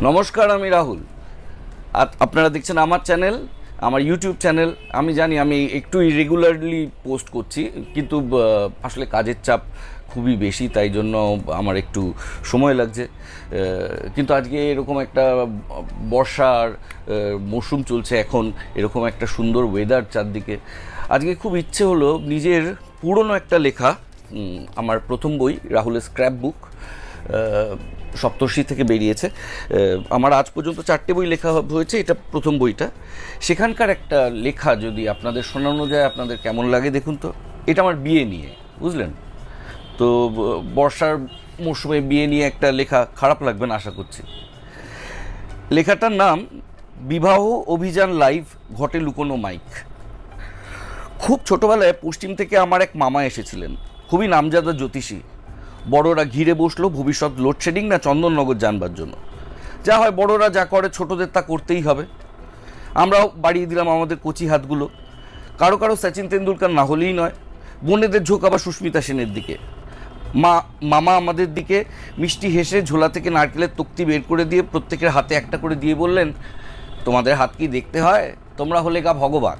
নমস্কার, আমি রাহুল। আপনারা দেখছেন আমার চ্যানেল, আমার ইউটিউব চ্যানেল। আমি জানি আমি একটু ইরেগুলারলি পোস্ট করছি, কিন্তু আসলে কাজের চাপ খুবই বেশি, তাই জন্য আমার একটু সময় লাগছে। কিন্তু আজকে এরকম একটা বর্ষার মরশুম চলছে এখন, এরকম একটা সুন্দর ওয়েদার চারদিকে। আজকে খুব ইচ্ছে হলো নিজের পুরনো একটা লেখা, আমার প্রথম বই রাহুলের স্ক্র্যাপ বুক, সপ্তর্ষি থেকে বেরিয়েছে। আমার আজ পর্যন্ত 4টে বই লেখা হয়েছে, এটা প্রথম বইটা। সেখানকার একটা লেখা যদি আপনাদের শোনানো যায়, আপনাদের কেমন লাগে দেখুন তো। এটা আমার বিয়ে নিয়ে, বুঝলেন তো। বর্ষার মরশুমে বিয়ে নিয়ে একটা লেখা খারাপ লাগবে না আশা করছি। লেখাটার নাম বিবাহ অভিযান লাইভ, ঘটে লুকোনো মাইক। খুব ছোটোবেলায় পশ্চিম থেকে আমার এক মামা এসেছিলেন, খুবই নামজাদা জ্যোতিষী। বড়রা ঘিরে বসলো ভবিষ্যৎ লোডশেডিং না চন্দননগর জানবার জন্য। যা হয়, বড়রা যা করে ছোটদের তা করতেই হবে। আমরাও বাড়িয়ে দিলাম আমাদের কচি হাতগুলো। কারো কারো সচিন তেন্ডুলকার না হলেই নয়। বোনেদের ঝোঁক আবার সুস্মিতা সেনের দিকে। মামা আমাদের দিকে মিষ্টি হেসে ঝোলা থেকে নারকেলের তক্তি বের করে দিয়ে প্রত্যেকের হাতে একটা করে দিয়ে বললেন, তোমাদের হাত কি দেখতে হয়? তোমরা হলে গা ভগবান।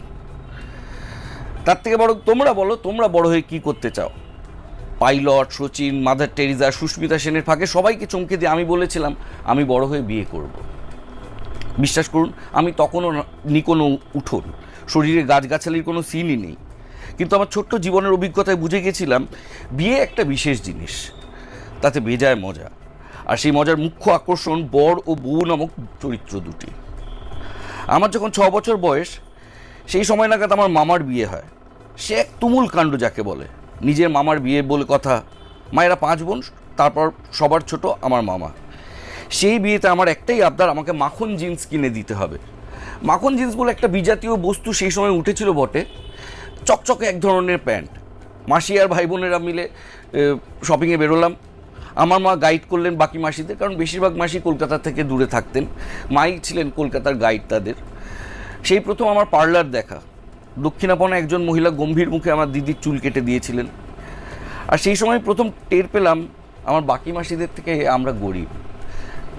তার থেকে বড় তোমরা বলো, তোমরা বড় হয়ে কি করতে চাও? Pilot, Sachin, Mother Teresa, Sushmita সেনের ফাঁকে সবাইকে চমকে দিয়ে আমি বলেছিলাম আমি বড় হয়ে বিয়ে করব। বিশ্বাস করুন, আমি তখনও নি কোনো উঠোন, শরীরে গাছগাছালির কোনো সিনই নেই। কিন্তু আমার ছোট্ট জীবনের অভিজ্ঞতায় বুঝে গেছিলাম বিয়ে একটা বিশেষ জিনিস, তাতে বেজায় মজা। আর সেই মজার মুখ্য আকর্ষণ বর ও বউ নামক চরিত্র দুটি। আমার যখন 6 বছর বয়স, সেই সময় নাগাদ আমার মামার বিয়ে হয়। সে এক তুমুল কাণ্ড যাকে বলে। নিজের মামার বিয়ে বলে কথা। মায়েরা 5 বোন, তারপর সবার ছোট আমার মামা। সেই বিয়েতে আমার একটাই আবদার, আমাকে মাখন জিন্স কিনে দিতে হবে। মাখন জিন্স বলে একটা বিজাতীয় বস্তু সেই সময় উঠেছিল বটে, চকচকে এক ধরনের প্যান্ট। মাসি আর ভাই বোনেরা মিলে শপিংয়ে বেরোলাম। আমার মা গাইড করলেন বাকি মাসিদের, কারণ বেশিরভাগ মাসি কলকাতা থেকে দূরে থাকতেন। মাই ছিলেন কলকাতার গাইড তাদের। সেই প্রথম আমার পার্লার দেখা। দক্ষিণাপনা একজন মহিলা গম্ভীর মুখে আমার দিদির চুল কেটে দিয়েছিলেন। আর সেই সময় প্রথম টের পেলাম আমার বাকি মাসিদের থেকে আমরা গরিব।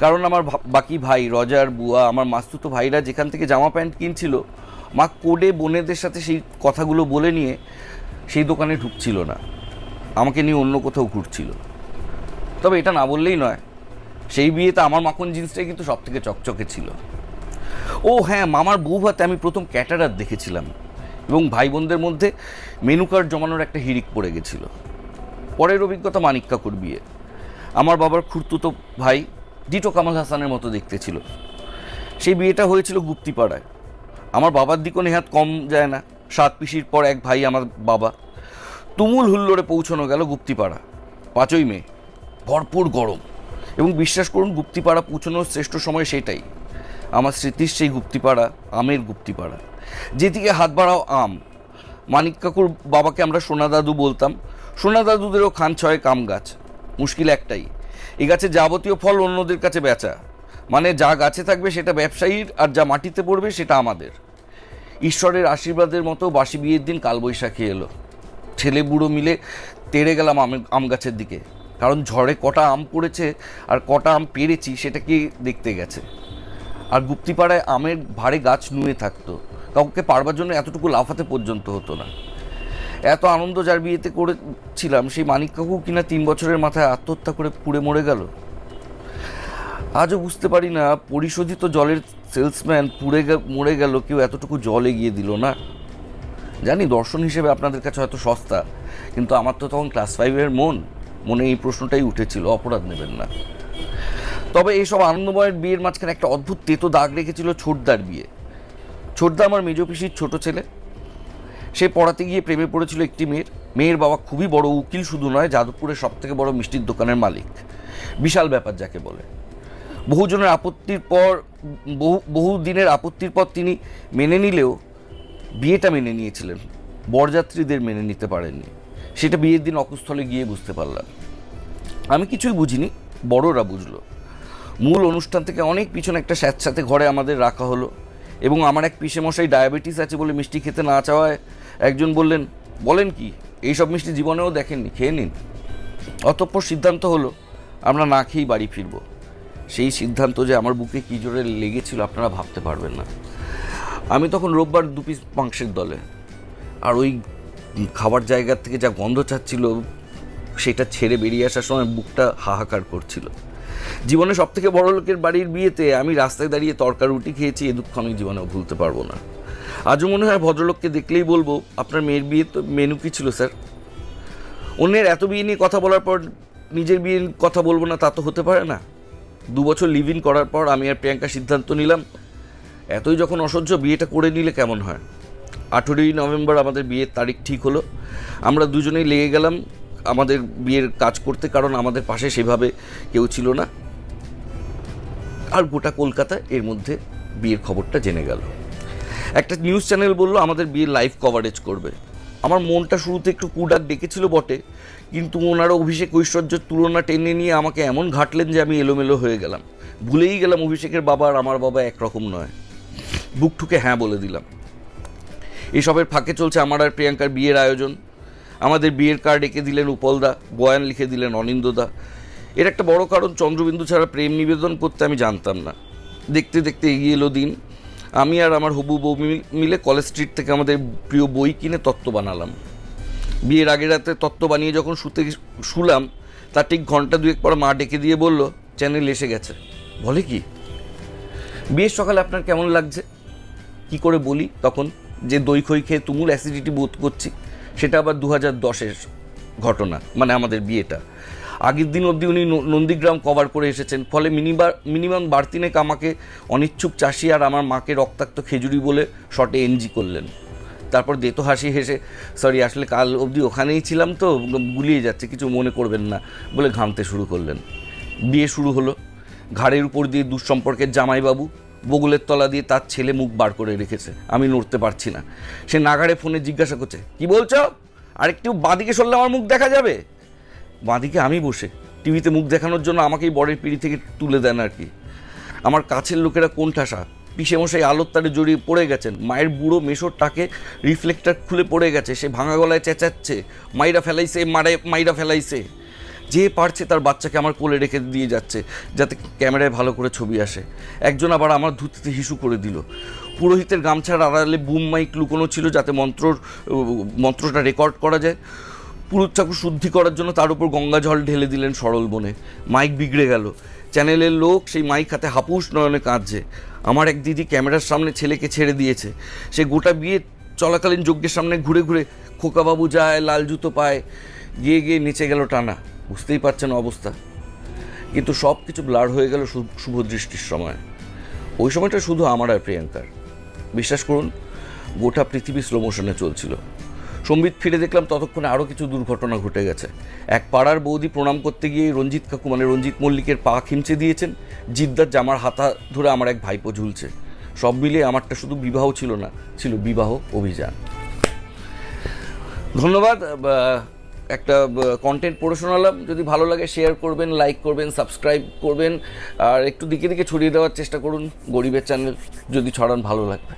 কারণ আমার বাকি ভাই রজার, বুয়া, আমার মাস্তুতো ভাইরা যেখান থেকে জামা প্যান্ট কিনছিল, মা কোডে বোনেদের সাথে সেই কথাগুলো বলে নিয়ে সেই দোকানে ঢুকছিল না, আমাকে নিয়ে অন্য কোথাও ঘুরছিল। তবে এটা না বললেই নয়, সেই বিয়েতে আমার মাখন জিন্সটাই কিন্তু সব থেকে চকচকে ছিল। ও হ্যাঁ, মামার বউ ভাতে আমি প্রথম ক্যাটারার দেখেছিলাম, এবং ভাই বোনদের মধ্যে মেনু কার্ড জমানোর একটা হিড়িক পড়ে গেছিল। পরের অভিজ্ঞতা মানিক কাকুর বিয়ে। আমার বাবার খুড়তুতো ভাই ডিটো কামাল হাসানের মতো দেখতে ছিল। সেই বিয়েটা হয়েছিল গুপ্তিপাড়ায়। আমার বাবার দিকও নেহাত কম যায় না। 7 পিসির পর এক ভাই আমার বাবা। তুমুল হুল্লোড়ে পৌঁছানো গেল গুপ্তিপাড়া। 5ই মে, ভরপুর গরম। এবং বিশ্বাস করুন, গুপ্তিপাড়া পৌঁছানোর শ্রেষ্ঠ সময় সেটাই। আমার স্মৃতির সেই গুপ্তিপাড়া, আমের গুপ্তিপাড়া, যেদিকে হাত বাড়াও আম। মানিক কাকুর বাবাকে আমরা সোনা দাদু বলতাম। সোনা দাদুদেরও খান 6 আম গাছ। মুশকিল একটাই, এই গাছের যাবতীয় ফল অন্যদের কাছে বেচা। মানে যা গাছে থাকবে সেটা ব্যবসায়ীর, আর যা মাটিতে পড়বে সেটা আমাদের। ঈশ্বরের আশীর্বাদের মতো বাসি বিয়ের দিন কালবৈশাখী এলো। ছেলে বুড়ো মিলে তেড়ে গেলাম আম গাছের দিকে, কারণ ঝড়ে কটা আম পড়েছে আর কটা আম পেরেছি সেটা কি দেখতে গেছে। আর গুপ্তিপাড়ায় আমের ভারে গাছ নুয়ে থাকতো, কাউকে পারবার জন্য এতটুকু লাফাতে পর্যন্ত হতো না। এত আনন্দ যার বিয়েতে করেছিলাম, সেই মানিক কাকু কিনা 3 বছরের মাথায় আত্মহত্যা করে পুড়ে মরে গেল। আজও বুঝতে পারি না, পরিশোধিত জলের সেলসম্যান মরে গেল, কেউ এতটুকু জল এগিয়ে দিল না। জানি দর্শন হিসেবে আপনাদের কাছে হয়তো সস্তা, কিন্তু আমার তো তখন ক্লাস 5-এর মনে এই প্রশ্নটাই উঠেছিল, অপরাধ নেবেন না। তবে এইসব আনন্দময়ের বিয়ের মাঝখানে একটা অদ্ভুত তেতো দাগ রেখেছিল ছোটদার বিয়ে। ছোটদা আমার মেজ পিসির ছোট ছেলে। সে পড়াতে গিয়ে প্রেমে পড়েছিল একটি মেয়ের বাবা খুবই বড় উকিল, শুধু নয়, যাদবপুরের সবথেকে বড় মিষ্টির দোকানের মালিক। বিশাল ব্যাপার যাকে বলে। বহু দিনের আপত্তির পর তিনি মেনে নিলেও বিয়েটা মেনে নিয়েছিলেন, বরযাত্রীদের মেনে নিতে পারেননি। সেটা বিয়ের দিন অকুস্থলে গিয়ে বুঝতে পারলাম। আমি কিছুই বুঝিনি, বড়রা বুঝলো। মূল অনুষ্ঠান থেকে অনেক পিছনে একটা স্যাঁতস্যাঁতে ঘরে আমাদের রাখা হলো, এবং আমার এক পিসেমশাই ডায়াবেটিস আছে বলে মিষ্টি খেতে না চাওয়ায় একজন বললেন, বলেন কি, এইসব মিষ্টি জীবনেও দেখেননি, খেয়ে নিন। অতঃপর সিদ্ধান্ত হলো আমরা না খেয়েই বাড়ি ফিরব। সেই সিদ্ধান্ত যে আমার বুকে কী জোরে লেগেছিল আপনারা ভাবতে পারবেন না। আমি তখন রোববার 2 পিস মাংসের দলে, আর ওই খাবার জায়গার থেকে যা গন্ধ ছাড়ছিল সেটা ছেড়ে বেরিয়ে আসার সময় বুকটা হাহাকার করছিল। জীবনে সবথেকে বড় লোকের বাড়ির বিয়েতে আমি রাস্তায় দাঁড়িয়ে তরকা রুটি খেয়েছি, এ দুঃখ আমি জীবনেও ভুলতে পারবো না। আজও মনে হয় ভদ্রলোককে দেখলেই বলবো, আপনার মেয়ের বিয়ে তো মেনু কী ছিল স্যার? অন্যের এত বিয়ে নিয়ে কথা বলার পর নিজের বিয়ের কথা বলবো না, তা তো হতে পারে না। 2 বছর লিভ ইন করার পর আমি আর প্রিয়াঙ্কা সিদ্ধান্ত নিলাম, এতই যখন অসহ্য, বিয়েটা করে নিলে কেমন হয়। 18ই নভেম্বর আমাদের বিয়ের তারিখ ঠিক হলো। আমরা দুজনেই লেগে গেলাম আমাদের বিয়ের কাজ করতে, কারণ আমাদের পাশে সেভাবে কেউ ছিল না। আর গোটা কলকাতা এর মধ্যে বিয়ের খবরটা জেনে গেল। একটা নিউজ চ্যানেল বলল আমাদের বিয়ের লাইভ কভারেজ করবে। আমার মনটা শুরুতে একটু কুডাক ডেকেছিল বটে, কিন্তু ওনারা অভিষেক ঐশ্বর্যের তুলনা টেনে নিয়ে আমাকে এমন ঘাটলেন যে আমি এলোমেলো হয়ে গেলাম। ভুলেই গেলাম অভিষেকের বাবা আর আমার বাবা একরকম নয়। বুক ঠুকে হ্যাঁ বলে দিলাম। এসবের ফাঁকে চলছে আমার আর প্রিয়াঙ্কার বিয়ের আয়োজন। আমাদের বিয়ের কার্ড এঁকে দিলেন উপলদা, বয়ান লিখে দিলেন অনিন্দদা। এর একটা বড় কারণ, চন্দ্রবিন্দু ছাড়া প্রেম নিবেদন করতে আমি জানতাম না। দেখতে দেখতে এগিয়ে এলো দিন। আমি আর আমার হবু বউ মিলে কলেজ স্ট্রিট থেকে আমাদের প্রিয় বই কিনে তত্ত্ব বানালাম। বিয়ের আগের রাতে তত্ত্ব বানিয়ে যখন শুলাম, তার ঠিক ঘন্টা 2 পর মা ডেকে দিয়ে বলল, চ্যানেল এসে গেছে। বলে কি? বিয়ের সকালে আপনার কেমন লাগছে? কি করে বলি তখন যে দই খই খেয়ে তুমুল অ্যাসিডিটি বোধ করছি? সেটা আবার 2010-এর ঘটনা, মানে আমাদের বিয়েটা। আগের দিন অবধি উনি নন্দীগ্রাম কভার করে এসেছেন, ফলে মিনিমাম বাড়তিনেক আমাকে অনিচ্ছুক চাষি আর আমার মাকে রক্তাক্ত খেজুরি বলে শর্টে এনজি করলেন। তারপর দেতো হাসি হেসে, সরি আসলে কাল অবধি ওখানেই ছিলাম তো গুলিয়ে যাচ্ছে, কিছু মনে করবেন না বলে ঘামতে শুরু করলেন। বিয়ে শুরু হলো। ঘাড়ের উপর দিয়ে দুঃসম্পর্কের জামাইবাবু বগলের তলা দিয়ে তার ছেলে মুখ বার করে রেখেছে। আমি নড়তে পারছি না। সে নাগাড়ে ফোনে জিজ্ঞাসা করছে, কি বলছো? আরেকটু বাঁদিকে সরলে আমার মুখ দেখা যাবে। বাঁদিকে আমি বসে টিভিতে মুখ দেখানোর জন্য আমাকেই বরের পিড়ি থেকে তুলে দেন আর কি। আমার কাছের লোকেরা কোণঠাসা। পিসেমশাই আলোর তারে জড়িয়ে পড়ে গেছেন। মায়ের বুড়ো মেশোর টাকে রিফ্লেক্টার খুলে পড়ে গেছে। সে ভাঙা গলায় চেঁচাচ্ছে, মাইরা ফেলাইছে, মাইরা ফেলাইছে। যে পারছে তার বাচ্চাকে আমার কোলে রেখে দিয়ে যাচ্ছে যাতে ক্যামেরায় ভালো করে ছবি আসে। একজন আবার আমার ধুতিতে হিসু করে দিল। পুরোহিতের গামছার আড়ালে বুম মাইক লুকোনো ছিল যাতে মন্ত্রটা রেকর্ড করা যায়। পুরুত চাকু শুদ্ধি করার জন্য তার উপর গঙ্গা জল ঢেলে দিলেন সরল বনে। মাইক বিগড়ে গেল। চ্যানেলের লোক সেই মাইক হাতে হাপুস নয়নে কাঁদছে। আমার এক দিদি ক্যামেরার সামনে ছেলেকে ছেড়ে দিয়েছে। সে গোটা বিয়ে চলাকালীন যজ্ঞের সামনে ঘুরে ঘুরে খোকাবাবু যায়, লাল জুতো পায়, গিয়ে গিয়ে নিচে গেল টানা। বুঝতেই পারছেন অবস্থা। কিন্তু সব কিছু ব্লার হয়ে গেল শুভ দৃষ্টির সময়। ওই সময়টা শুধু আমার আর প্রিয়াঙ্কার। বিশ্বাস করুন, গোটা পৃথিবী স্লো মোশনে চলছিল। সম্বিত ফিরে দেখলাম ততক্ষণে আরও কিছু দুর্ঘটনা ঘটে গেছে। এক পাড়ার বৌদি প্রণাম করতে গিয়ে রঞ্জিত কাকু মানে রঞ্জিত মল্লিকের পা খিমচে দিয়েছেন। জিদ্দার জামার হাতা ধরে আমার এক ভাইপো ঝুলছে। সব মিলিয়ে আমারটা শুধু বিবাহ ছিল না, ছিল বিবাহ অভিযান। ধন্যবাদ। একটা কন্টেন্ট পড়ে শোনালাম। যদি ভালো লাগে শেয়ার করবেন, লাইক করবেন, সাবস্ক্রাইব করবেন, আর একটু দিকে দিকে ছড়িয়ে দেওয়ার চেষ্টা করুন। গরিবের চ্যানেল যদি ছড়ান ভালো লাগবে।